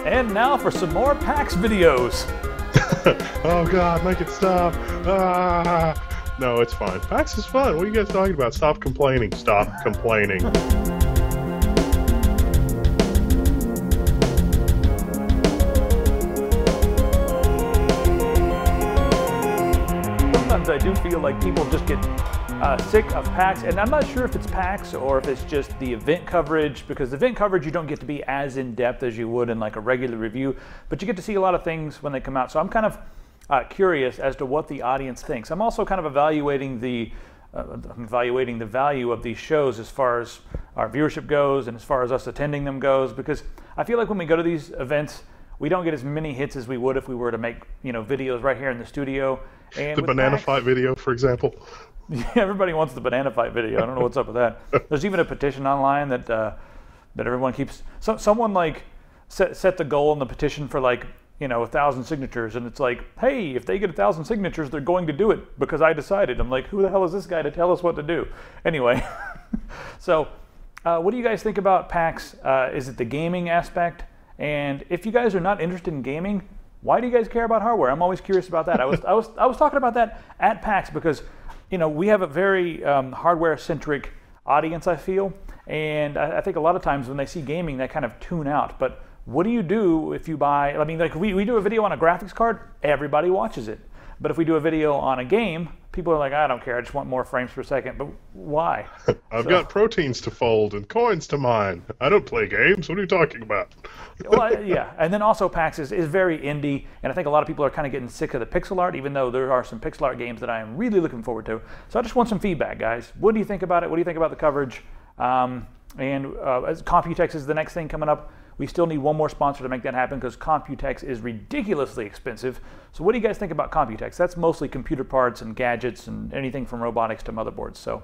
And now for some more PAX videos. Oh God, make it stop. No, it's fine. PAX is fun. What are you guys talking about? Stop complaining. Stop complaining. Sometimes I do feel like people just get sick of PAX, and I'm not sure if it's PAX or if it's just the event coverage, because the event coverage you don't get to be as in-depth as you would in like a regular review, but you get to see a lot of things when they come out. So I'm kind of curious as to what the audience thinks. I'm also kind of evaluating the value of these shows as far as our viewership goes and as far as us attending them goes, because I feel like when we go to these events, we don't get as many hits as we would if we were to make videos right here in the studio. And the banana fight video, for example. Yeah, everybody wants the banana fight video. I don't know what's up with that. There's even a petition online that that everyone keeps. Someone like set the goal in the petition for like 1,000 signatures, and it's like, hey, if they get 1,000 signatures, they're going to do it because I decided. I'm like, who the hell is this guy to tell us what to do? Anyway, so what do you guys think about PAX? Is it the gaming aspect? And if you guys are not interested in gaming, why do you guys care about hardware? I'm always curious about that. I was talking about that at PAX because we have a very hardware-centric audience, I feel, and I think a lot of times when they see gaming, they kind of tune out. But what do you do if you buy? I mean, like we do a video on a graphics card, everybody watches it. But if we do a video on a game, people are like, I don't care, I just want more frames per second. But why? I've got proteins to fold and coins to mine. I don't play games. What are you talking about? Well, yeah, and then also PAX is very indie, and I think a lot of people are kind of getting sick of the pixel art, even though there are some pixel art games that I am really looking forward to. So I just want some feedback, guys. What do you think about it? What do you think about the coverage? As Computex is the next thing coming up. We still need one more sponsor to make that happen because Computex is ridiculously expensive. So what do you guys think about Computex? That's mostly computer parts and gadgets and anything from robotics to motherboards. So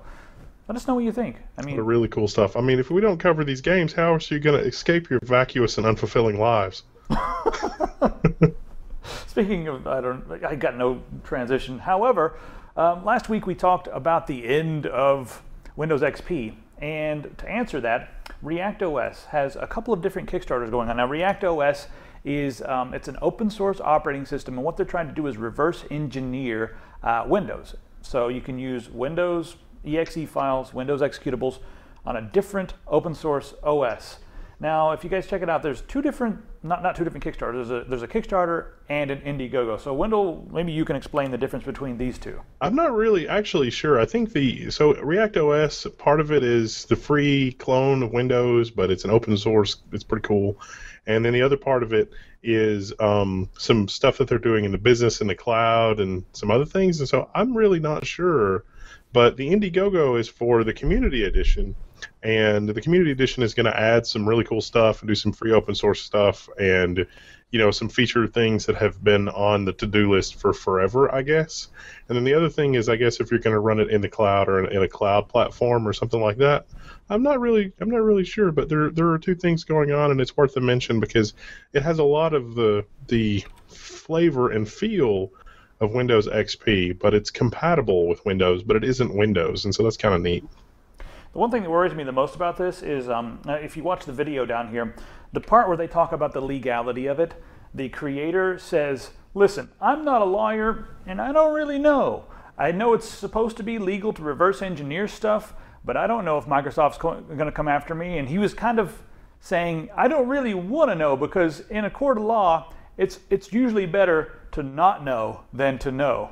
let us know what you think. I mean, really cool stuff. I mean, if we don't cover these games, how are you going to escape your vacuous and unfulfilling lives? Speaking of, I got no transition. However, last week we talked about the end of Windows XP. And to answer that, ReactOS has a couple of different Kickstarters going on. Now, ReactOS is it's an open source operating system, and what they're trying to do is reverse engineer Windows. So you can use Windows exe files, Windows executables on a different open source OS. Now, if you guys check it out, there's two different, not two different Kickstarters. There's a Kickstarter and an Indiegogo. So Wendell, maybe you can explain the difference between these two. I'm not really actually sure. I think so ReactOS, part of it is the free clone of Windows, but it's an open source. It's pretty cool. And then the other part of it is some stuff that they're doing in the business in the cloud and some other things. And so I'm really not sure. But the Indiegogo is for the community edition. And the community edition is going to add some really cool stuff and do some free open source stuff and, some feature things that have been on the to-do list for forever, I guess. And then the other thing is, I guess, if you're going to run it in the cloud or in a cloud platform or something like that, I'm not really sure. But there are two things going on, and it's worth a mention because it has a lot of the flavor and feel of Windows XP, but it's compatible with Windows, but it isn't Windows, and so that's kind of neat. The one thing that worries me the most about this is if you watch the video down here, the part where they talk about the legality of it, the creator says, listen, I'm not a lawyer and I don't really know. I know it's supposed to be legal to reverse engineer stuff, but I don't know if Microsoft's going to come after me. And he was kind of saying, I don't really want to know because in a court of law, it's usually better to not know than to know.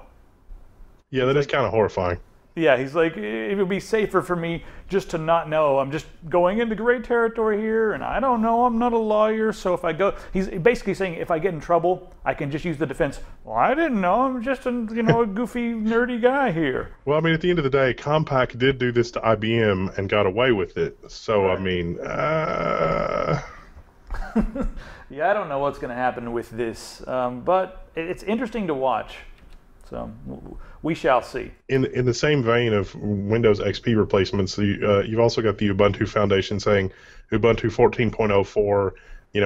Yeah, that is kind of horrifying. Yeah, he's like, it would be safer for me just to not know. I'm just going into gray territory here, and I don't know. I'm not a lawyer, so if I go, he's basically saying if I get in trouble, I can just use the defense. Well, I didn't know. I'm just a goofy, nerdy guy here. Well, I mean, at the end of the day, Compaq did do this to IBM and got away with it. So, right. I mean, yeah, I don't know what's going to happen with this, but it's interesting to watch. So we shall see. In the same vein of Windows XP replacements, you've also got the Ubuntu Foundation saying Ubuntu 14.04,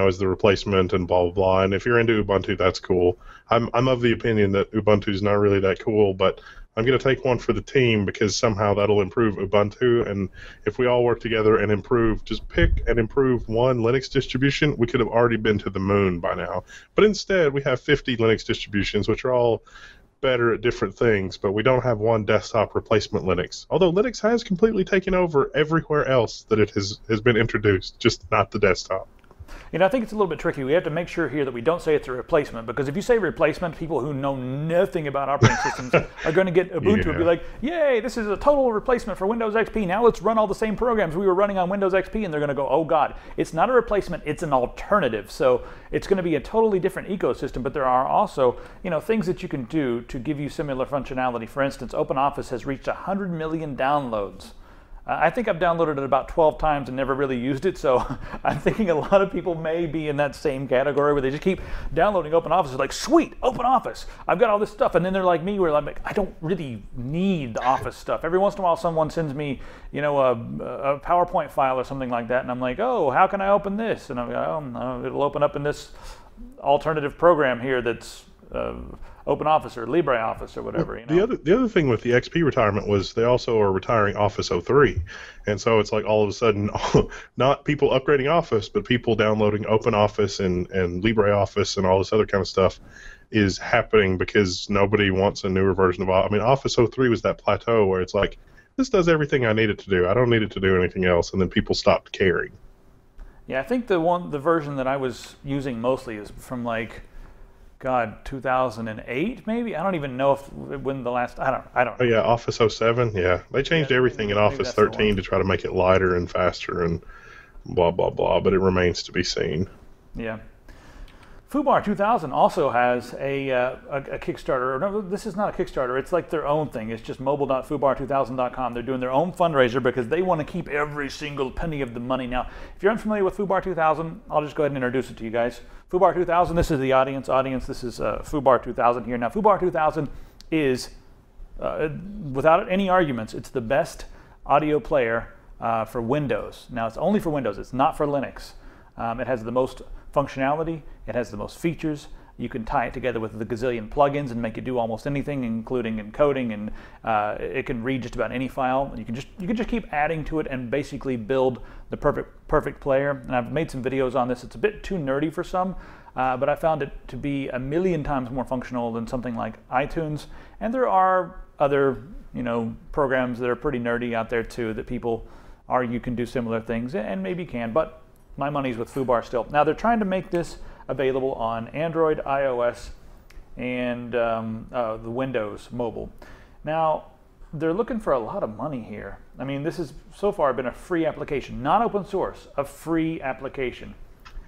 is the replacement and blah blah blah. And if you're into Ubuntu, that's cool. I'm of the opinion that Ubuntu is not really that cool, but I'm going to take one for the team because somehow that'll improve Ubuntu. And if we all work together and improve, just pick and improve one Linux distribution, we could have already been to the moon by now. But instead, we have 50 Linux distributions, which are all better at different things, but we don't have one desktop replacement Linux. Although Linux has completely taken over everywhere else that it has been introduced, just not the desktop. You know, I think it's a little bit tricky. We have to make sure here that we don't say it's a replacement, because if you say replacement, people who know nothing about operating systems are going to get Ubuntu and be like, yay, this is a total replacement for Windows XP. Now let's run all the same programs we were running on Windows XP, and they're going to go, oh God, it's not a replacement, it's an alternative. So it's going to be a totally different ecosystem, but there are also, you know, things that you can do to give you similar functionality. For instance, OpenOffice has reached 100 million downloads. I think I've downloaded it about 12 times and never really used it, so I'm thinking a lot of people may be in that same category where they just keep downloading OpenOffice. It's like, sweet, OpenOffice, I've got all this stuff, and then they're like me, where I'm like, I don't really need the Office stuff. Every once in a while someone sends me, you know, a PowerPoint file or something like that, and I'm like, oh, how can I open this? And I'm like, oh, no, it'll open up in this alternative program here that's OpenOffice or LibreOffice or whatever. You know? The other thing with the XP retirement was they also are retiring Office 03, and so it's like all of a sudden, not people upgrading Office, but people downloading OpenOffice and LibreOffice and all this other kind of stuff is happening because nobody wants a newer version of Office. I mean, Office 03 was that plateau where it's like, this does everything I need it to do. I don't need it to do anything else, and then people stopped caring. Yeah, I think the version that I was using mostly is from like, God, 2008 maybe? I don't even know when the last, I don't know. Oh yeah, Office 07, yeah. They changed everything in Office 13 to try to make it lighter and faster and blah, blah, blah, but it remains to be seen. Yeah. Foobar 2000 also has a Kickstarter. No, this is not a Kickstarter. It's like their own thing. It's just mobile.foobar2000.com. They're doing their own fundraiser because they want to keep every single penny of the money. Now, if you're unfamiliar with Foobar 2000, I'll just go ahead and introduce it to you guys. Foobar 2000, this is the audience. This is Foobar 2000 here. Now, Foobar 2000 is, without any arguments, it's the best audio player for Windows. Now, it's only for Windows. It's not for Linux. It has the most functionality, it has the most features. You can tie it together with the gazillion plugins and make it do almost anything, including encoding, and it can read just about any file. You can just keep adding to it and basically build the perfect player. And I've made some videos on this. It's a bit too nerdy for some, but I found it to be a million times more functional than something like iTunes. And there are other, you know, programs that are pretty nerdy out there too that people argue can do similar things, and maybe can, but my money's with Foobar still. Now they're trying to make this available on Android, iOS, and the Windows mobile. Now they're looking for a lot of money here. I mean, this has so far been a free application, not open source, a free application.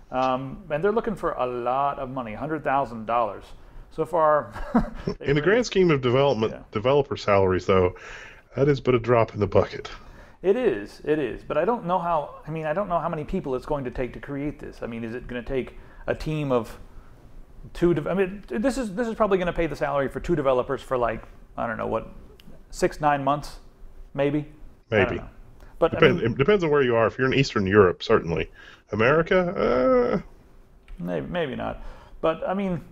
And they're looking for a lot of money, $100,000. So far, in the grand scheme of developer salaries, though, that is but a drop in the bucket. It is, but I don't know how. I mean, I don't know how many people it's going to take to create this. I mean, is it going to take a team of two? I mean, this is probably going to pay the salary for 2 developers for like, I don't know what, 6-9 months, maybe. Maybe. But it depends on where you are. If you're in Eastern Europe, certainly. America, maybe not. But I mean,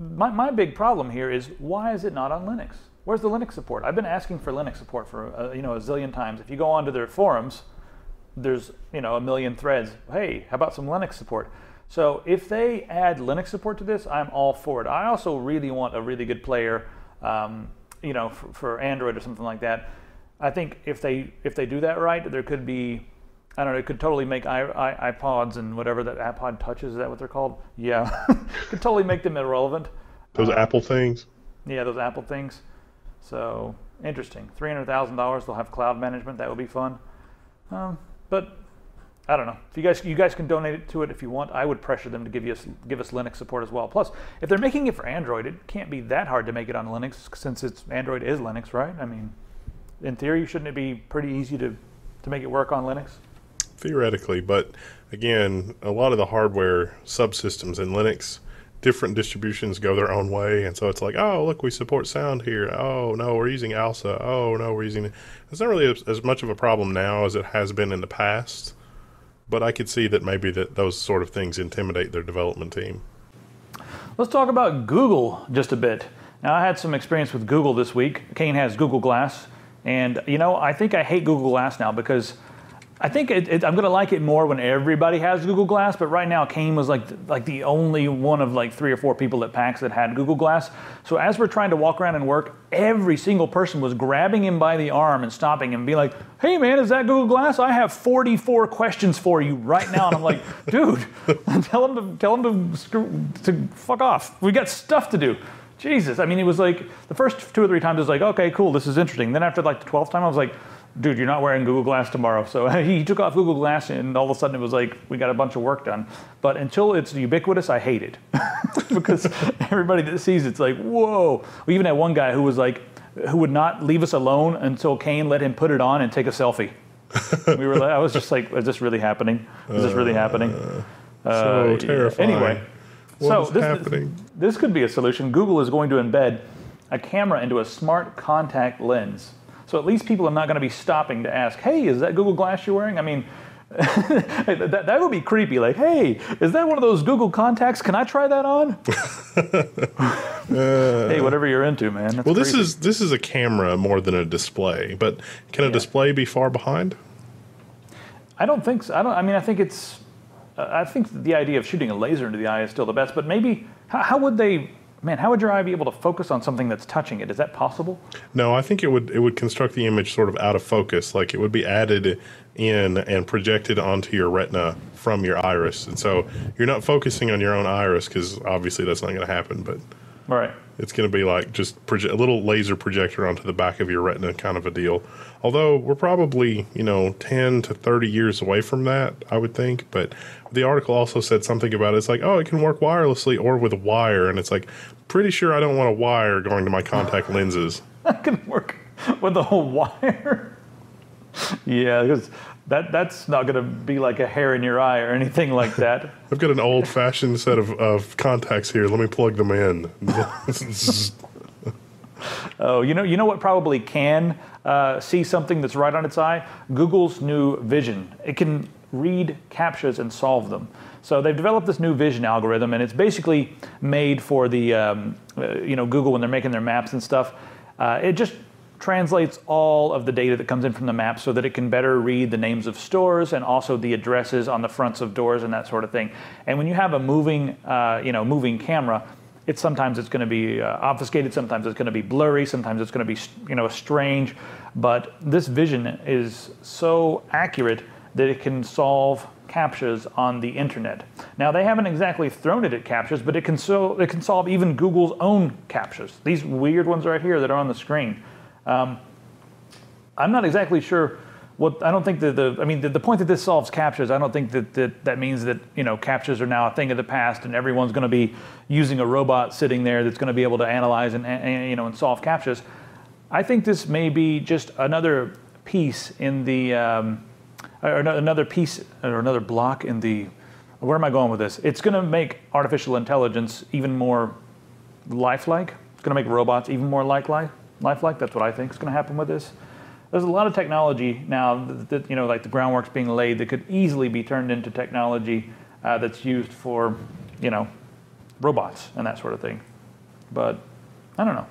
my big problem here is, why is it not on Linux? Where's the Linux support? I've been asking for Linux support for a zillion times. If you go onto their forums, there's a million threads. Hey, how about some Linux support? So if they add Linux support to this, I'm all for it. I also really want a really good player, for Android or something like that. I think if they do that right, there could be, I don't know, it could totally make iPods and whatever that iPod touches, is that what they're called? Yeah, could totally make them irrelevant. Those Apple things. Yeah, those Apple things. So interesting. $300,000. They'll have cloud management. That would be fun. But I don't know. If you guys can donate it to it if you want. I would pressure them to give us Linux support as well. Plus, if they're making it for Android, it can't be that hard to make it on Linux, since Android is Linux, right? I mean, in theory, shouldn't it be pretty easy to make it work on Linux? Theoretically, but again, a lot of the hardware subsystems in Linux, different distributions go their own way, and so it's like, oh, look, we support sound here. Oh, no, we're using ALSA. Oh, no, we're using... It's not really as much of a problem now as it has been in the past, but I could see that maybe those sort of things intimidate their development team. Let's talk about Google just a bit. Now, I had some experience with Google this week. Kane has Google Glass, and I think I hate Google Glass now because I think I'm going to like it more when everybody has Google Glass, but right now Kane was like the only one of like 3 or 4 people at PAX that had Google Glass. So as we're trying to walk around and work, every single person was grabbing him by the arm and stopping him and being like, hey man, is that Google Glass? I have 44 questions for you right now. And I'm like, dude, tell him to fuck off. We got stuff to do. Jesus, I mean, it was like the first 2 or 3 times it was like, okay, cool, this is interesting. Then after like the 12th time I was like, dude, you're not wearing Google Glass tomorrow. So he took off Google Glass and all of a sudden it was like, we got a bunch of work done. But until it's ubiquitous, I hate it. Because everybody that sees it's like, whoa. We even had one guy who was like, who would not leave us alone until Kane let him put it on and take a selfie. We were like, I was just like, is this really happening? Is this really happening? So terrifying. Anyway, what is happening? This could be a solution. Google is going to embed a camera into a smart contact lens. So at least people are not going to be stopping to ask, hey, is that Google Glass you're wearing? I mean, that would be creepy. Like, hey, is that one of those Google contacts? Can I try that on? Hey, whatever you're into, man. That's well, crazy. this is a camera more than a display. But can a display be far behind? I don't think so. I think it's. I think the idea of shooting a laser into the eye is still the best. But maybe how would they? Man, how would your eye be able to focus on something that's touching it? Is that possible? No, I think it would construct the image sort of out of focus, like it would be added in and projected onto your retina from your iris. And so you're not focusing on your own iris because obviously that's not going to happen, but right. It's going to be like just a little laser projector onto the back of your retina kind of a deal. Although we're probably, 10 to 30 years away from that, I would think. But the article also said something about it's like, oh, it can work wirelessly or with a wire. And it's like, pretty sure I don't want a wire going to my contact lenses. That can work with a whole wire. Yeah, because that's not going to be like a hair in your eye or anything like that. I've got an old-fashioned set of contacts here. Let me plug them in. Oh, you know what probably can see something that's right on its eye? Google's new Vision. It can read CAPTCHAs and solve them. So they've developed this new Vision algorithm, and it's basically made for the Google when they're making their maps and stuff. It just translates all of the data that comes in from the map so that it can better read the names of stores and also the addresses on the fronts of doors and that sort of thing. And when you have a moving camera, sometimes it's going to be obfuscated, sometimes it's going to be blurry, sometimes it's going to be strange. But this Vision is so accurate that it can solve CAPTCHAs on the internet. Now they haven't exactly thrown it at CAPTCHAs, but it can solve even Google's own CAPTCHAs. These weird ones right here that are on the screen. I'm not exactly sure what. I don't think that the point that this solves CAPTCHAs. I don't think that means that CAPTCHAs are now a thing of the past and everyone's going to be using a robot sitting there that's going to be able to analyze and solve CAPTCHAs. I think this may be just another piece in the or another piece or another block in the. Where am I going with this? It's going to make artificial intelligence even more lifelike. It's going to make robots even more lifelike. That's what I think is going to happen with this. There's a lot of technology now that like the groundwork's being laid that could easily be turned into technology that's used for, robots and that sort of thing. But I don't know.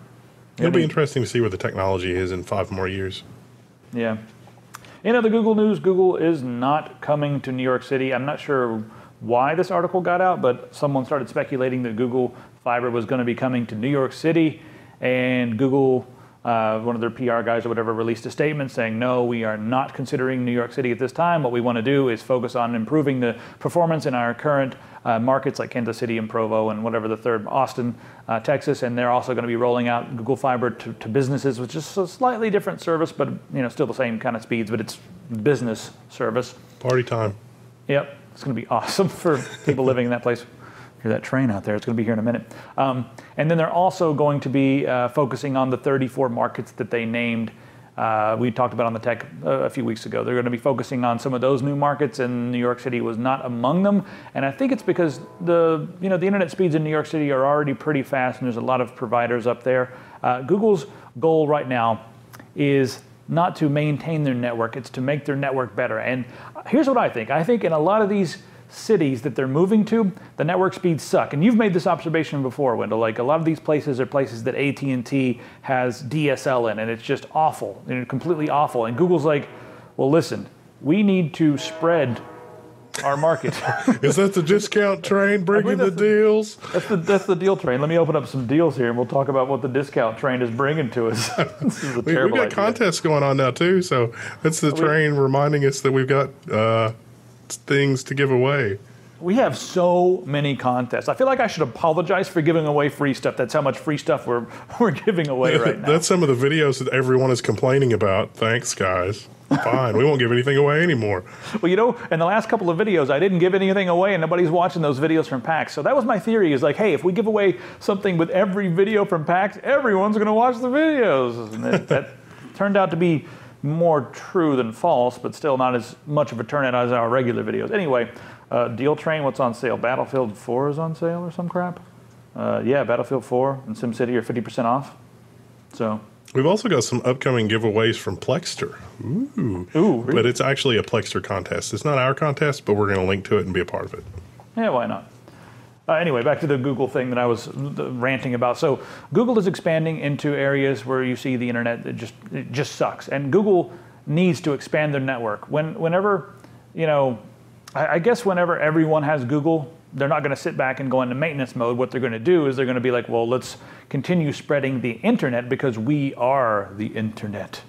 It'll be interesting to see where the technology is in 5 more years. Yeah. In other Google news, Google is not coming to New York City. I'm not sure why this article got out, but someone started speculating that Google Fiber was going to be coming to New York City, and Google, one of their PR guys or whatever, released a statement saying, no, we are not considering New York City at this time. What we want to do is focus on improving the performance in our current markets like Kansas City and Provo and whatever the third, Austin, Texas, and they're also going to be rolling out Google Fiber to businesses, which is a slightly different service, but still the same kind of speeds, but it's business service. Party time. Yep, it's going to be awesome for people living in that place. Hear that train out there, it's going to be here in a minute. And then they're also going to be focusing on the 34 markets that they named. We talked about on the tech a few weeks ago. They're going to be focusing on some of those new markets, and New York City was not among them. And I think it's because the internet speeds in New York City are already pretty fast, and there's a lot of providers up there. Google's goal right now is not to maintain their network, it's to make their network better. And here's what I think. I think in a lot of these cities that they're moving to, the network speeds suck. And you've made this observation before, Wendell. Like a lot of these places are places that AT&T has DSL in, and it's just awful, completely awful. And Google's like, well, listen, we need to spread our market. Is that the discount train bringing the deals? That's the deal train. Let me open up some deals here, and we'll talk about what the discount train is bringing to us. This is a terrible We've got idea. contests going on now too, so that's the train reminding us that we've got things to give away. We have so many contests. I feel like I should apologize for giving away free stuff. That's how much free stuff we're giving away right now. That's some of the videos that everyone is complaining about. Thanks, guys. Fine, we won't give anything away anymore. Well, in the last couple of videos, I didn't give anything away, and nobody's watching those videos from PAX. So that was my theory, is like, hey, if we give away something with every video from PAX, everyone's going to watch the videos. And that turned out to be more true than false, but still not as much of a turnout as our regular videos. Anyway, deal train, what's on sale? Battlefield 4 is on sale or some crap? Yeah, Battlefield 4 and SimCity are 50% off. So... We've also got some upcoming giveaways from Plexter. Ooh, really? But it's actually a Plexter contest. It's not our contest, but we're going to link to it and be a part of it. Yeah, why not? Anyway, back to the Google thing that I was ranting about. So Google is expanding into areas where you see the internet that just sucks, and Google needs to expand their network. Whenever, I guess whenever everyone has Google, they're not going to sit back and go into maintenance mode. What they're going to do is they're going to be like, well, let's continue spreading the internet because we are the internet.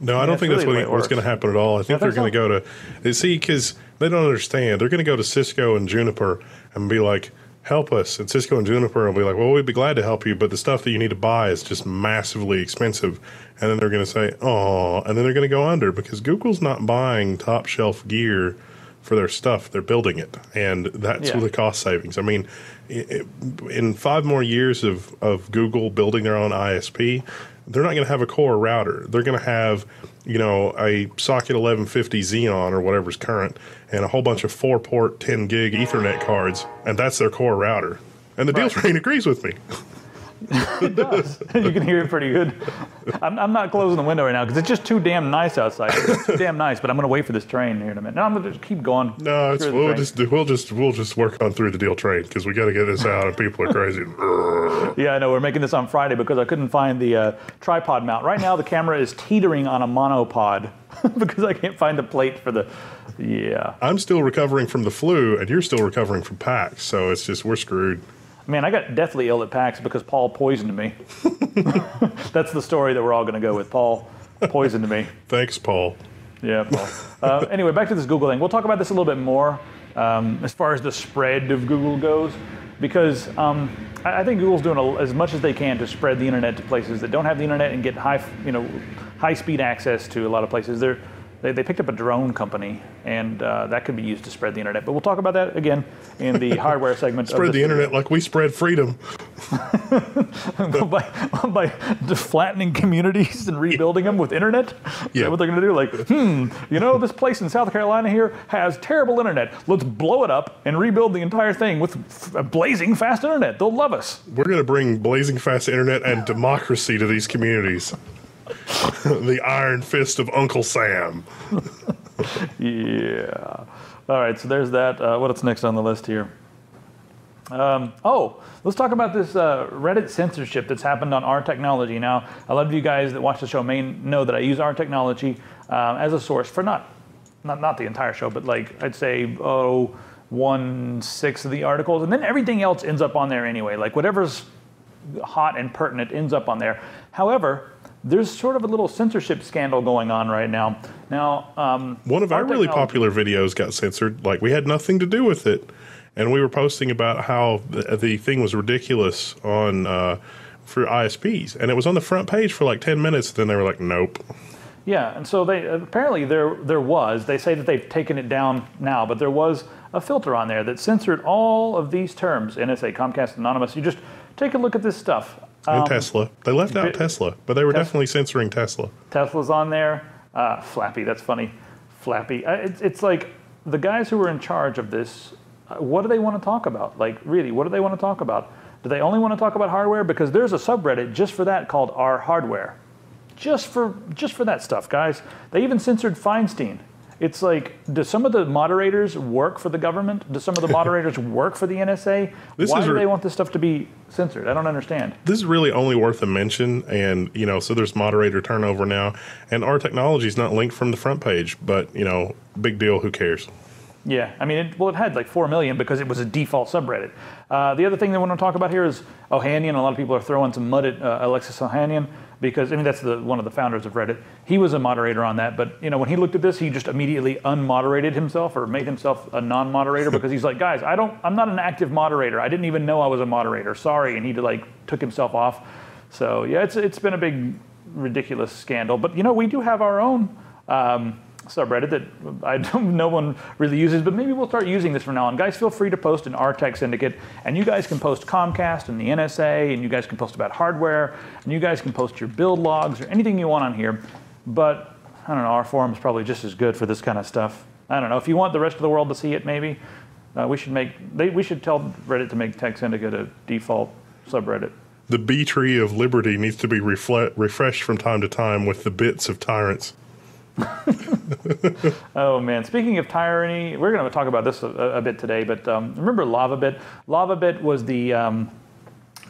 No, I don't think that's what's going to happen at all. I think they're going to go to, see, because they don't understand. They're going to go to Cisco and Juniper and be like, help us. And Cisco and Juniper will be like, well, we'd be glad to help you, but the stuff that you need to buy is just massively expensive. And then they're going to say, oh, and then they're going to go under because Google's not buying top shelf gear for their stuff. They're building it, and that's the cost savings. I mean, in 5 more years of Google building their own ISP, they're not going to have a core router. They're going to have, a socket 1150 Xeon or whatever's current, and a whole bunch of 4-port 10 gig Ethernet cards, and that's their core router. And the deal train agrees with me. It does. You can hear it pretty good. I'm not closing the window right now because it's just too damn nice outside. It's too damn nice, but I'm going to wait for this train here in a minute. No, I'm going to just keep going. No, we'll just work on through the deal train because we got to get this out and people are crazy. Yeah, I know. We're making this on Friday because I couldn't find the tripod mount. Right now, the camera is teetering on a monopod because I can't find the plate for the. Yeah. I'm still recovering from the flu, and you're still recovering from PAX, so it's just we're screwed. Man, I got deathly ill at PAX because Paul poisoned me. That's the story that we're all going to go with. Paul poisoned me. Thanks, Paul. Yeah, Paul. Anyway, back to this Google thing. We'll talk about this a little bit more as far as the spread of Google goes, because I think Google's doing as much as they can to spread the internet to places that don't have the internet and get high-speed access to a lot of places. They picked up a drone company, and that could be used to spread the internet. But we'll talk about that again in the hardware segment. Spread the internet like we spread freedom. by flattening communities and rebuilding them with internet? Is that what they're going to do? Like, this place in South Carolina here has terrible internet. Let's blow it up and rebuild the entire thing with blazing fast internet. They'll love us. We're going to bring blazing fast internet and democracy to these communities. The iron fist of Uncle Sam. Yeah. All right, so there's that. What's next on the list here? Let's talk about this Reddit censorship that's happened on our technology. Now, a lot of you guys that watch the show may know that I use our technology as a source for not the entire show, but like I'd say 1/6 of the articles, and then everything else ends up on there anyway. Like whatever's hot and pertinent ends up on there. However, there's sort of a little censorship scandal going on right now. Now, one of our really popular videos got censored. Like we had nothing to do with it, and we were posting about how the thing was ridiculous on for ISPs, and it was on the front page for like 10 minutes. Then they were like, "Nope." Yeah, and so they apparently there was. They say that they've taken it down now, but there was a filter on there that censored all of these terms. NSA, Comcast, Anonymous. You just take a look at this stuff. And Tesla. They left out Tesla, but they were definitely censoring Tesla. Tesla's on there. Flappy, that's funny. Flappy. It's like the guys who were in charge of this, what do they want to talk about? Like, really, what do they want to talk about? Do they only want to talk about hardware? Because there's a subreddit just for that called Our Hardware. Just for that stuff, guys. They even censored Feinstein. it's like, do some of the moderators work for the government? Do some of the moderators work for the NSA? Why do they want this stuff to be censored? I don't understand. This is really only worth a mention, and so there's moderator turnover now, and our technology is not linked from the front page, but big deal. Who cares? Yeah, I mean, it had like 4 million because it was a default subreddit. The other thing that I want to talk about here is Ohanian. A lot of people are throwing some mud at Alexis Ohanian because, I mean, that's one of the founders of Reddit. He was a moderator on that, but when he looked at this, he just immediately unmoderated himself or made himself a non-moderator because he's like, guys, I'm not an active moderator. I didn't even know I was a moderator. Sorry, and he took himself off. So yeah, it's been a big ridiculous scandal. But we do have our own subreddit that no one really uses, but maybe we'll start using this from now on. Guys, feel free to post in our tech syndicate, and you guys can post Comcast and the NSA, and you guys can post about hardware, and you guys can post your build logs or anything you want on here. But I don't know, our forum is probably just as good for this kind of stuff. I don't know. If you want the rest of the world to see it, maybe we should tell Reddit to make Tech Syndicate a default subreddit. The B tree of liberty needs to be refreshed from time to time with the bits of tyrants. Oh man, speaking of tyranny, we're going to talk about this a bit today, but remember LavaBit? LavaBit was the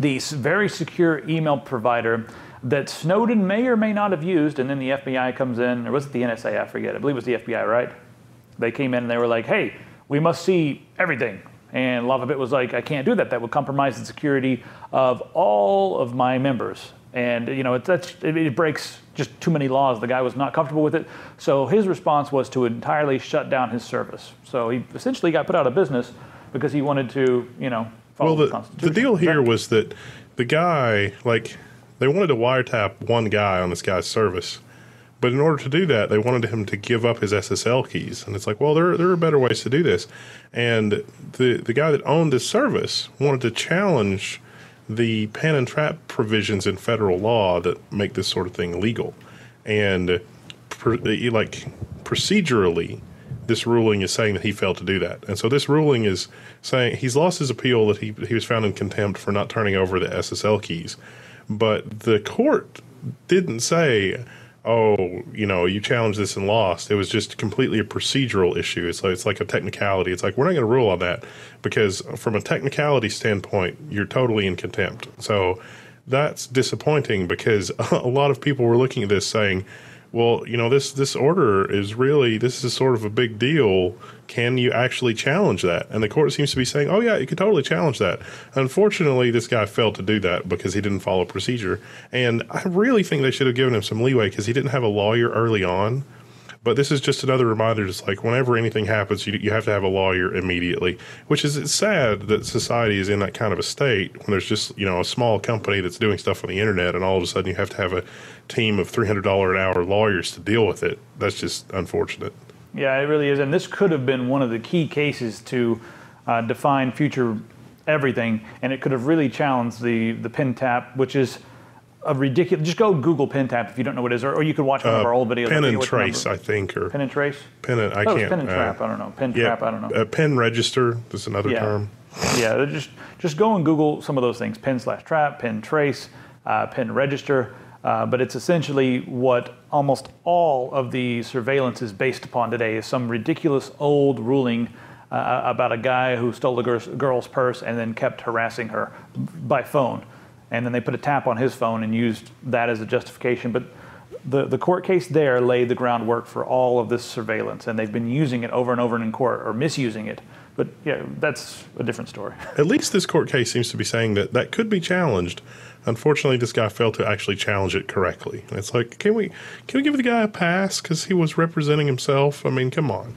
very secure email provider that Snowden may or may not have used, and then the FBI comes in, or was it the NSA? I forget. I believe it was the FBI, right? They came in and they were like, hey, we must see everything. And LavaBit was like, I can't do that. That would compromise the security of all of my members. And it breaks just too many laws. The guy was not comfortable with it. So his response was to entirely shut down his service. So he essentially got put out of business because he wanted to, follow the Constitution. The deal here was that the guy, they wanted to wiretap one guy on this guy's service. But in order to do that, they wanted him to give up his SSL keys. And it's like, well, there are better ways to do this. And the guy that owned this service wanted to challenge the pen and trap provisions in federal law that make this sort of thing legal. And procedurally, this ruling is saying that he failed to do that. And so this ruling is saying he's lost his appeal that he was found in contempt for not turning over the SSL keys. But the court didn't say, oh, you challenged this and lost. It was just completely a procedural issue. It's like a technicality. It's like, we're not going to rule on that because from a technicality standpoint, you're totally in contempt. So that's disappointing because a lot of people were looking at this saying, well, this order is really, this is sort of a big deal. Can you actually challenge that? And the court seems to be saying, oh yeah, you can totally challenge that. Unfortunately, this guy failed to do that because he didn't follow procedure. And I really think they should have given him some leeway because he didn't have a lawyer early on. But this is just another reminder, just like whenever anything happens, you have to have a lawyer immediately, which is, it's sad that society is in that kind of a state when there's just, a small company that's doing stuff on the internet and all of a sudden you have to have a team of $300 an hour lawyers to deal with it. That's just unfortunate. Yeah, it really is. And this could have been one of the key cases to define future everything. And it could have really challenged the pen tap, which is a ridiculous. Just go Google pen tap if you don't know what it is, or you could watch one of our old videos. Pen and trace, I think, or pen and trace. Pen and I can't. Pen and trap. I don't know. Pen trap. I don't know. Pen register. That's another term. Yeah, just go and Google some of those things: pen/trap, pen trace, pen register. But it's essentially what almost all of the surveillance is based upon today: is some ridiculous old ruling about a guy who stole a girl's purse and then kept harassing her by phone. And then they put a tap on his phone and used that as a justification. But the court case there laid the groundwork for all of this surveillance, and they've been using it over and over in court, or misusing it. But yeah, that's a different story. At least this court case seems to be saying that could be challenged. Unfortunately, this guy failed to actually challenge it correctly. And it's like, can we give the guy a pass because he was representing himself? I mean, come on.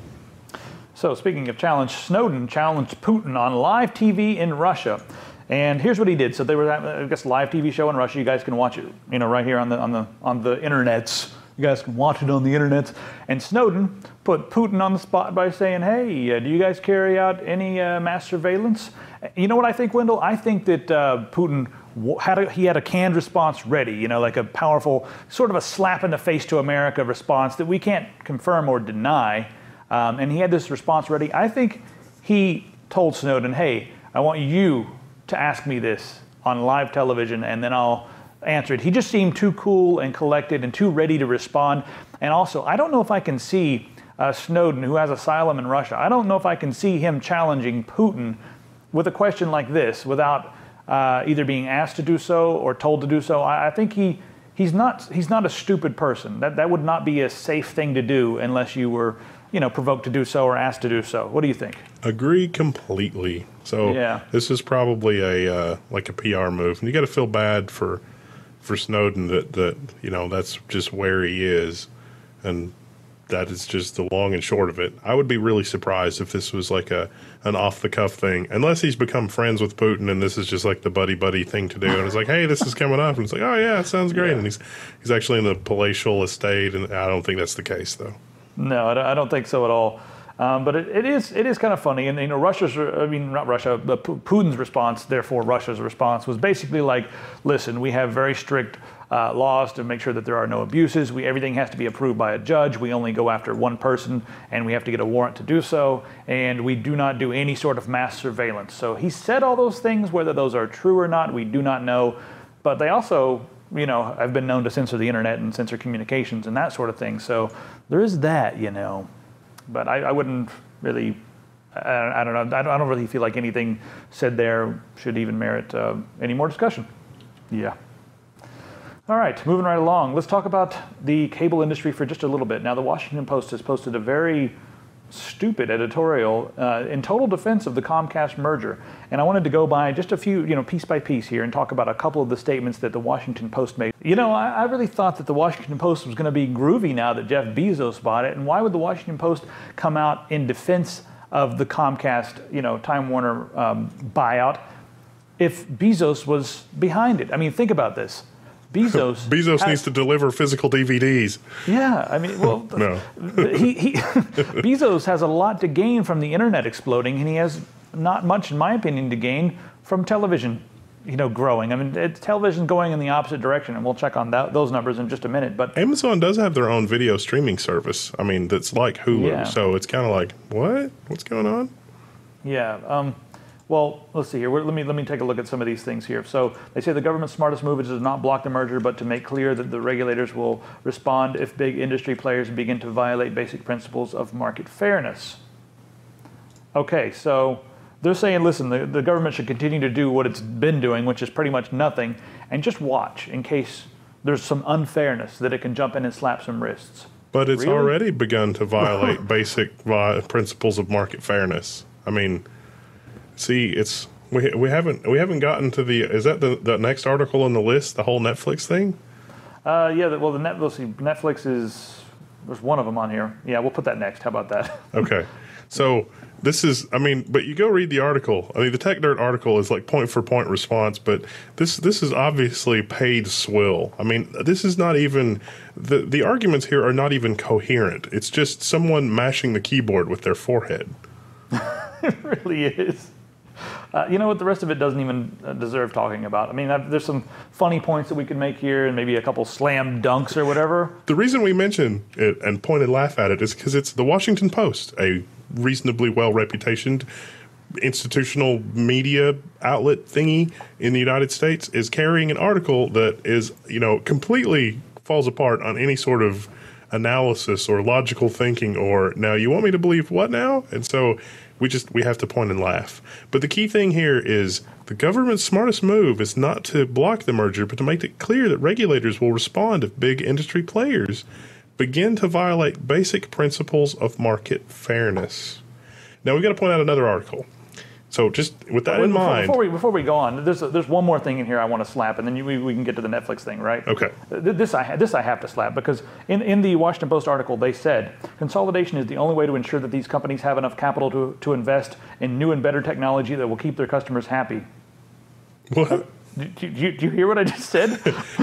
So speaking of challenge, Snowden challenged Putin on live TV in Russia. And here's what he did. So they were at, I guess, live TV show in Russia. You guys can watch it, right here on the internets. You guys can watch it on the internets. And Snowden put Putin on the spot by saying, "Hey, do you guys carry out any mass surveillance?" You know what I think, Wendell? I think that Putin had a canned response ready. Like a powerful, sort of a slap in the face to America response that we can't confirm or deny. And he had this response ready. I think he told Snowden, "Hey, I want you to ask me this on live television, and then I'll answer it." He just seemed too cool and collected and too ready to respond. And also, I don't know if I can see Snowden, who has asylum in Russia. I don't know if I can see him challenging Putin with a question like this without either being asked to do so or told to do so. I think he's not a stupid person. That would not be a safe thing to do unless you were, provoked to do so or asked to do so. What do you think? Agree completely. So this is probably a PR move, and you got to feel bad for Snowden that that's just where he is, and that is just the long and short of it. I would be really surprised if this was like an off the cuff thing, unless he's become friends with Putin and this is just like the buddy thing to do. And it's like, hey, this is coming up, and it's like, oh yeah, it sounds great. Yeah. And he's actually in the palatial estate, and I don't think that's the case though. No, I don't think so at all. But it is kind of funny, and Putin's response, therefore Russia's response, was basically like, listen, we have very strict laws to make sure that there are no abuses. Everything has to be approved by a judge. We only go after one person, and we have to get a warrant to do so. And we do not do any sort of mass surveillance. So he said all those things. Whether those are true or not, we do not know. But they also, have been known to censor the internet and censor communications and that sort of thing. So there is that, But I wouldn't really. I don't know. I don't really feel like anything said there should even merit any more discussion. Yeah. All right, moving right along. Let's talk about the cable industry for just a little bit. Now, the Washington Post has posted a very stupid editorial in total defense of the Comcast merger. And I wanted to go by just a few, piece by piece here and talk about a couple of the statements that the Washington Post made. I really thought that the Washington Post was going to be groovy now that Jeff Bezos bought it. And why would the Washington Post come out in defense of the Comcast, Time Warner buyout if Bezos was behind it? I mean, think about this. Bezos needs to deliver physical DVDs. Yeah, I mean, well, no. Bezos has a lot to gain from the internet exploding, and he has not much, in my opinion, to gain from television, growing. I mean, television going in the opposite direction, and we'll check on those numbers in just a minute. But Amazon does have their own video streaming service. I mean, that's like Hulu, so it's kind of like, what? What's going on? Yeah. Well, let's see here. Let me take a look at some of these things here. So they say the government's smartest move is to not block the merger, but to make clear that the regulators will respond if big industry players begin to violate basic principles of market fairness. Okay, so they're saying, listen, the government should continue to do what it's been doing, which is pretty much nothing, and just watch in case there's some unfairness that it can jump in and slap some wrists. But it's already begun to violate basic principles of market fairness. I mean, see, we haven't gotten to the. Is that the next article on the list? The whole Netflix thing? Yeah. Well, Netflix there's one of them on here. Yeah, we'll put that next. How about that? Okay. So this is. I mean, but you go read the article. I mean, the Tech Dirt article is like point for point response, but this is obviously paid swill. I mean, this is not even the arguments here are not even coherent. It's just someone mashing the keyboard with their forehead. It really is. You know what? The rest of it doesn't even deserve talking about. I mean, there's some funny points that we could make here and maybe a couple slam dunks or whatever. The reason we mention it and point and laugh at it is because it's the Washington Post, a reasonably well-reputationed institutional media outlet thingy in the United States, is carrying an article that is, completely falls apart on any sort of analysis or logical thinking or, now you want me to believe what now? And so we have to point and laugh. But the key thing here is the government's smartest move is not to block the merger, but to make it clear that regulators will respond if big industry players begin to violate basic principles of market fairness. Now, we've got to point out another article. So just with that in mind... Before we go on, there's one more thing in here I want to slap, and then we can get to the Netflix thing, right? Okay. This I have to slap, because in the Washington Post article, they said, consolidation is the only way to ensure that these companies have enough capital to invest in new and better technology that will keep their customers happy. What? Do you hear what I just said?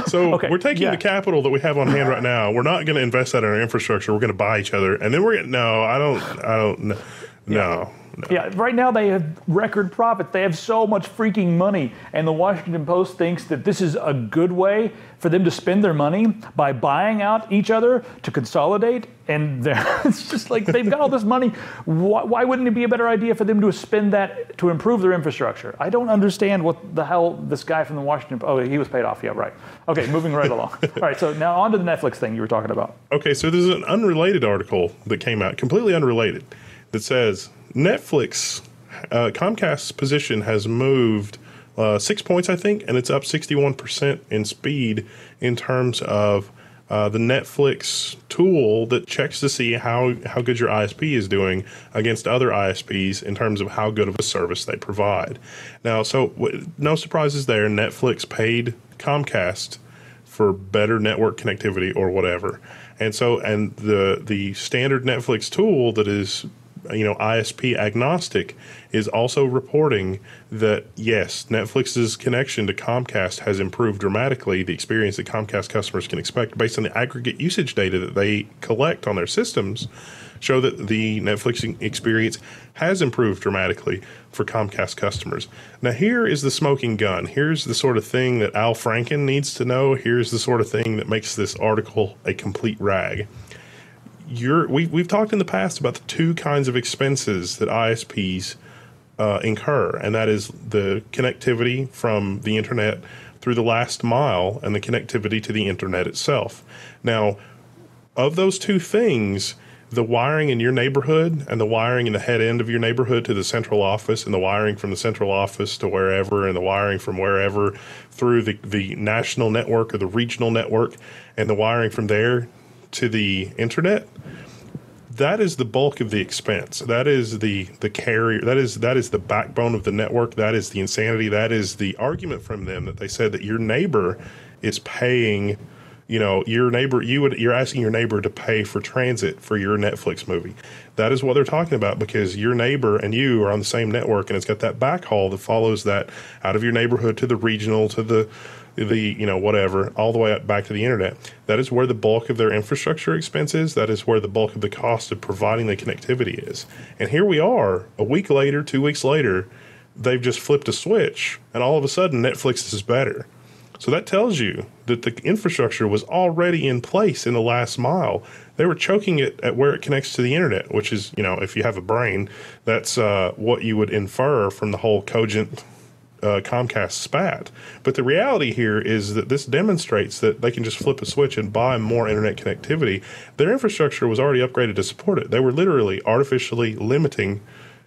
So okay, we're taking the capital that we have on hand right now. We're not going to invest that in our infrastructure. We're going to buy each other, and then we're going to... No, I don't... No. Yeah, right now they have record profits. They have so much freaking money. And the Washington Post thinks that this is a good way for them to spend their money by buying out each other to consolidate. And it's just like they've got all this money. Why wouldn't it be a better idea for them to spend that to improve their infrastructure? I don't understand what the hell this guy from the Washington Post, oh, he was paid off. Yeah, right. Okay, moving right along. All right, so now on to the Netflix thing you were talking about. Okay, so there's an unrelated article that came out, completely unrelated, that says Netflix, Comcast's position has moved 6 points, I think, and it's up 61% in speed in terms of the Netflix tool that checks to see how good your ISP is doing against other ISPs in terms of how good of a service they provide. Now, so no surprises there. Netflix paid Comcast for better network connectivity or whatever. And so, and the standard Netflix tool that is, ISP agnostic is also reporting that, yes, Netflix's connection to Comcast has improved dramatically. The experience that Comcast customers can expect based on the aggregate usage data that they collect on their systems show that the Netflix experience has improved dramatically for Comcast customers. Now, here is the smoking gun. Here's the sort of thing that Al Franken needs to know. Here's the sort of thing that makes this article a complete rag. We've talked in the past about the two kinds of expenses that ISPs incur, and that is the connectivity from the internet through the last mile and the connectivity to the internet itself. Now, of those two things, the wiring in your neighborhood and the wiring in the head end of your neighborhood to the central office and the wiring from the central office to wherever and the wiring from wherever through the national network or the regional network and the wiring from there to the internet, that is the bulk of the expense. That is the carrier. That is the backbone of the network. That is the insanity. That is the argument from them that they said that your neighbor is paying, your neighbor, you're asking your neighbor to pay for transit for your Netflix movie. That is what they're talking about, because your neighbor and you are on the same network, and it's got that backhaul that follows that out of your neighborhood to the regional, to the whatever, all the way up back to the internet. That is where the bulk of their infrastructure expense is. That is where the bulk of the cost of providing the connectivity is. And here we are, a week later, 2 weeks later, they've just flipped a switch, and all of a sudden Netflix is better. So that tells you that the infrastructure was already in place in the last mile. They were choking it at where it connects to the internet, which is, if you have a brain, that's what you would infer from the whole Cogent Comcast spat. But the reality here is that this demonstrates that they can just flip a switch and buy more internet connectivity. Their infrastructure was already upgraded to support it. They were literally artificially limiting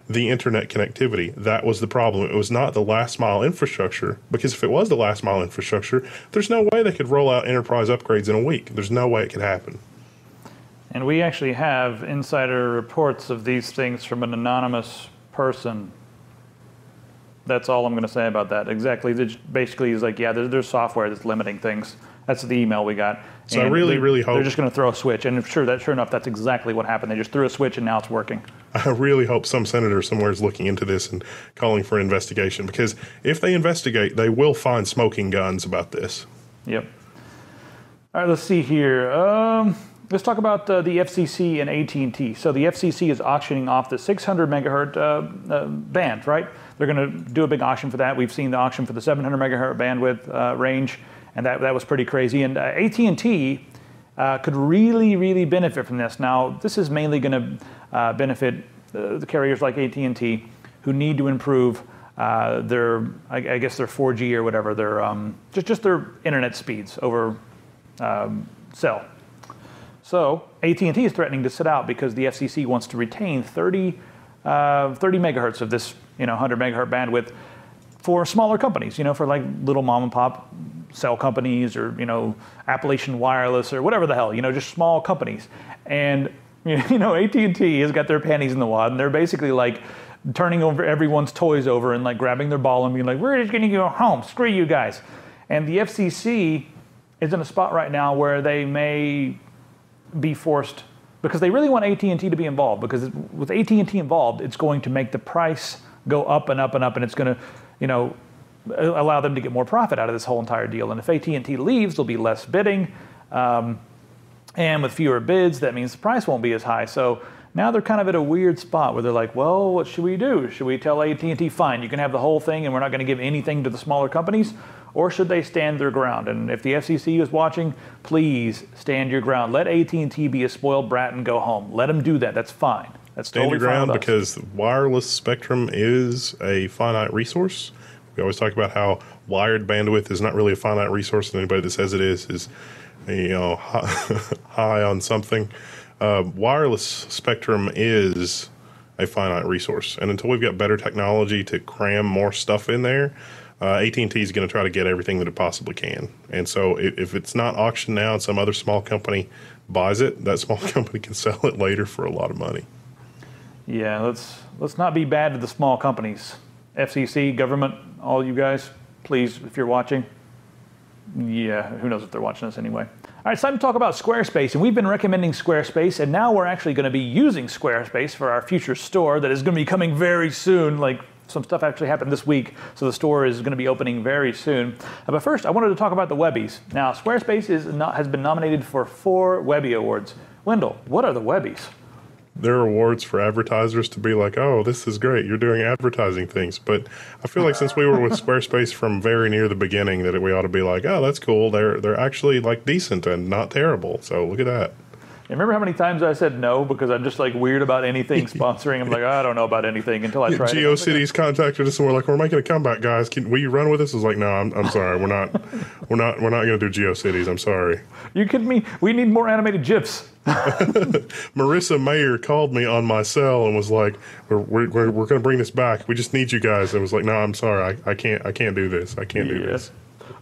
the internet connectivity. That was the problem. It was not the last mile infrastructure, because if it was the last mile infrastructure, there's no way they could roll out enterprise upgrades in a week. There's no way it could happen. And we actually have insider reports of these things from an anonymous person. That's all I'm going to say about that. Exactly. Basically, he's like, yeah, there's software that's limiting things. That's the email we got. So and I really hope they're just going to throw a switch. And sure enough, that's exactly what happened. They just threw a switch, and now it's working. I really hope some senator somewhere is looking into this and calling for an investigation, because if they investigate, they will find smoking guns about this. Yep. All right, let's see here. Let's talk about the FCC and ATT. So the FCC is auctioning off the 600 megahertz band, right? They're going to do a big auction for that. We've seen the auction for the 700 megahertz bandwidth range, and that was pretty crazy. And AT&T could really benefit from this. Now, this is mainly going to benefit the carriers like AT&T, who need to improve their, I guess their 4G or whatever, their just their internet speeds over cell. So AT&T is threatening to sit out because the FCC wants to retain 30 megahertz of this 100 megahertz bandwidth for smaller companies, for like little mom and pop cell companies, or Appalachian Wireless or whatever the hell, just small companies. And AT&T has got their panties in the wad, and they're basically like turning over everyone's toys over and like grabbing their ball and being like, we're just going to go home, screw you guys. And the FCC is in a spot right now where they may be forced, because they really want AT&T to be involved, because with AT&T involved, it's going to make the price go up and up and up, and it's going to, allow them to get more profit out of this whole entire deal. And if AT&T leaves, there'll be less bidding, and with fewer bids, that means the price won't be as high. So Now they're kind of at a weird spot where they're like, well, what should we do? Should we tell AT&T, fine, you can have the whole thing and we're not going to give anything to the smaller companies? Or should they stand their ground? And if the FCC is watching, please stand your ground. Let AT&T be a spoiled brat and go home. Let them do that. That's fine. That's stand totally your ground fine with us. because wireless spectrum is a finite resource. We always talk about how wired bandwidth is not really a finite resource, and anybody that says it is high on something. Wireless spectrum is a finite resource, and until we've got better technology to cram more stuff in there, AT&T is going to try to get everything that it possibly can. And so if it's not auctioned now and some other small company buys it, that small company can sell it later for a lot of money. Yeah, let's not be bad to the small companies. FCC, government, all you guys, please, if you're watching. Yeah, who knows if they're watching us anyway. All right, it's time to talk about Squarespace, and we've been recommending Squarespace, and now we're actually going to be using Squarespace for our future store that is going to be coming very soon. Like, some stuff actually happened this week, so the store is going to be opening very soon. But first, I wanted to talk about the Webbies. Now, Squarespace has been nominated for 4 Webby Awards. Wendell, what are the Webbies? They're awards for advertisers to be like, oh, this is great, you're doing advertising things. But I feel like since we were with Squarespace from very near the beginning, that we ought to be like, oh, that's cool. They're actually like decent and not terrible. So look at that. Remember how many times I said no because I'm just like weird about anything sponsoring? I'm like, I don't know about anything until I try it. GeoCities contacted us and we're like, we're making a comeback, guys. Will you run with us? I was like, no, I'm sorry, we're not going to do GeoCities. I'm sorry. You kidding me? We need more animated GIFs. Marissa Mayer called me on my cell and was like, we're going to bring this back. We just need you guys. I was like, no, I'm sorry, I can't do this. I can't do this.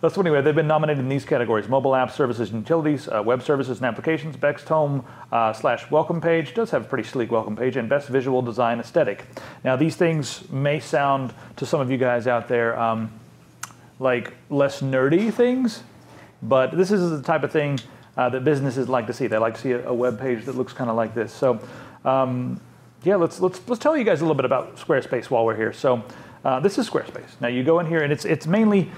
So anyway, they've been nominated in these categories: mobile apps, services, and utilities, web services and applications, Best Home / welcome page, does have a pretty sleek welcome page, and best visual design aesthetic. Now, these things may sound to some of you guys out there like less nerdy things, but this is the type of thing that businesses like to see. They like to see a web page that looks kind of like this. So, yeah, let's tell you guys a little bit about Squarespace while we're here. So. This is Squarespace. Now you go in here, and it's mainly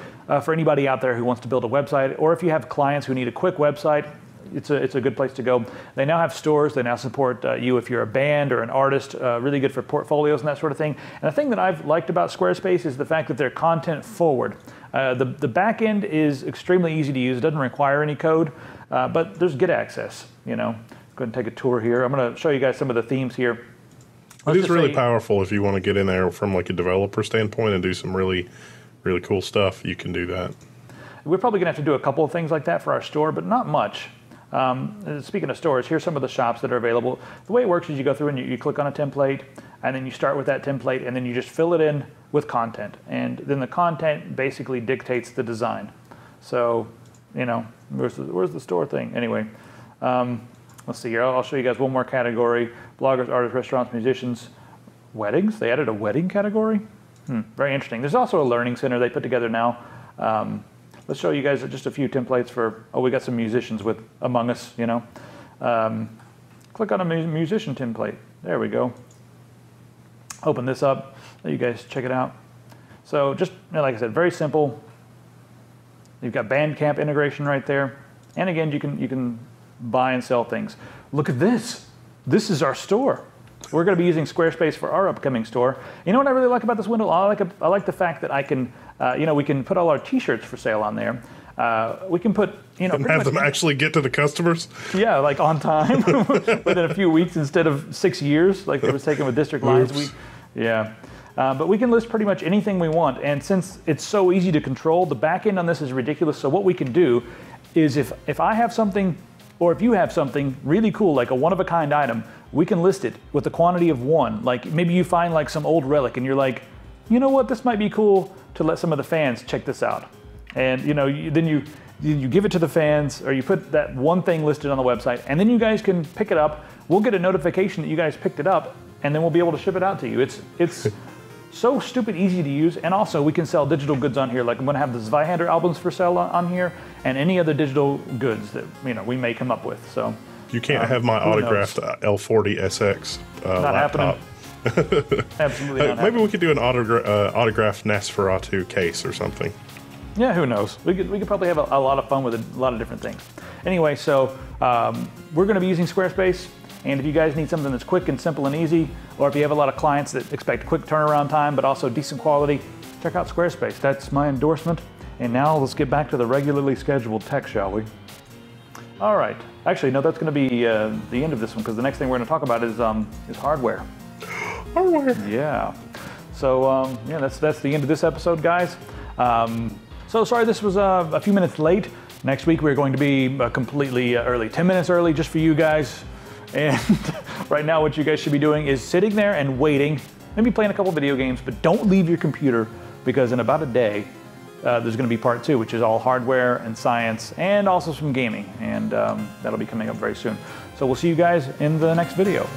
for anybody out there who wants to build a website, or if you have clients who need a quick website, it's a good place to go. They now have stores. They now support you if you're a band or an artist. Really good for portfolios and that sort of thing. And the thing that I've liked about Squarespace is the fact that they're content forward. The back end is extremely easy to use. It doesn't require any code, but there's Git access. You know, go ahead and take a tour here. I'm going to show you guys some of the themes here. It is really powerful if you want to get in there from like a developer standpoint and do some really, really cool stuff. You can do that. We're probably going to have to do a couple of things like that for our store, but not much. Speaking of stores, here's some of the shops that are available. The way it works is you go through and you click on a template, and then you start with that template, and then you just fill it in with content. And then the content basically dictates the design. So, you know, where's the store thing? Anyway. Let's see here. I'll show you guys one more category. Bloggers, artists, restaurants, musicians, weddings. They added a wedding category. Very interesting. There's also a learning center they put together now. Let's show you guys just a few templates for, we got some musicians with Among Us, you know. Click on a musician template. There we go. Open this up. Let you guys check it out. So just, like I said, very simple. You've got Bandcamp integration right there. And again, you can buy and sell things. Look at this. This is our store. We're going to be using Squarespace for our upcoming store. You know what I really like about this window? I like the fact that I can, we can put all our T-shirts for sale on there. We can put, and have them actually get to the customers. Yeah, like on time, within a few weeks instead of 6 years, like it was taken with District Lines. But we can list pretty much anything we want, and since it's so easy to control, the back end on this is ridiculous. So what we can do is if I have something, or if you have something really cool, like a one-of-a-kind item, we can list it with the quantity of 1. Like maybe you find like some old relic and you're like, you know what, this might be cool to let some of the fans check this out. And then you give it to the fans, or you put that one thing listed on the website, and then you guys can pick it up. We'll get a notification that you guys picked it up, and then we'll be able to ship it out to you. It's so stupid easy to use, and also we can sell digital goods on here. Like I'm going to have the Zweihander albums for sale on here, and any other digital goods that we may come up with. So you can't have my autographed L40 SX not laptop. Happening. Absolutely not. Maybe we could do an autographed Nosferatu case or something. Yeah, who knows? We could probably have a lot of fun with a lot of different things. Anyway, so we're going to be using Squarespace. And if you guys need something that's quick and simple and easy, or if you have a lot of clients that expect quick turnaround time but also decent quality, check out Squarespace. That's my endorsement. And now let's get back to the regularly scheduled tech, shall we? All right. Actually, no, that's going to be the end of this one, because the next thing we're going to talk about is hardware. Hardware. Yeah. So yeah, that's the end of this episode, guys. So sorry this was a few minutes late. Next week we're going to be completely early, 10 minutes early, just for you guys. And right now what you guys should be doing is sitting there and waiting, maybe playing a couple video games, but don't leave your computer, because in about a day there's going to be part 2, which is all hardware and science and also some gaming, and that'll be coming up very soon. So we'll see you guys in the next video.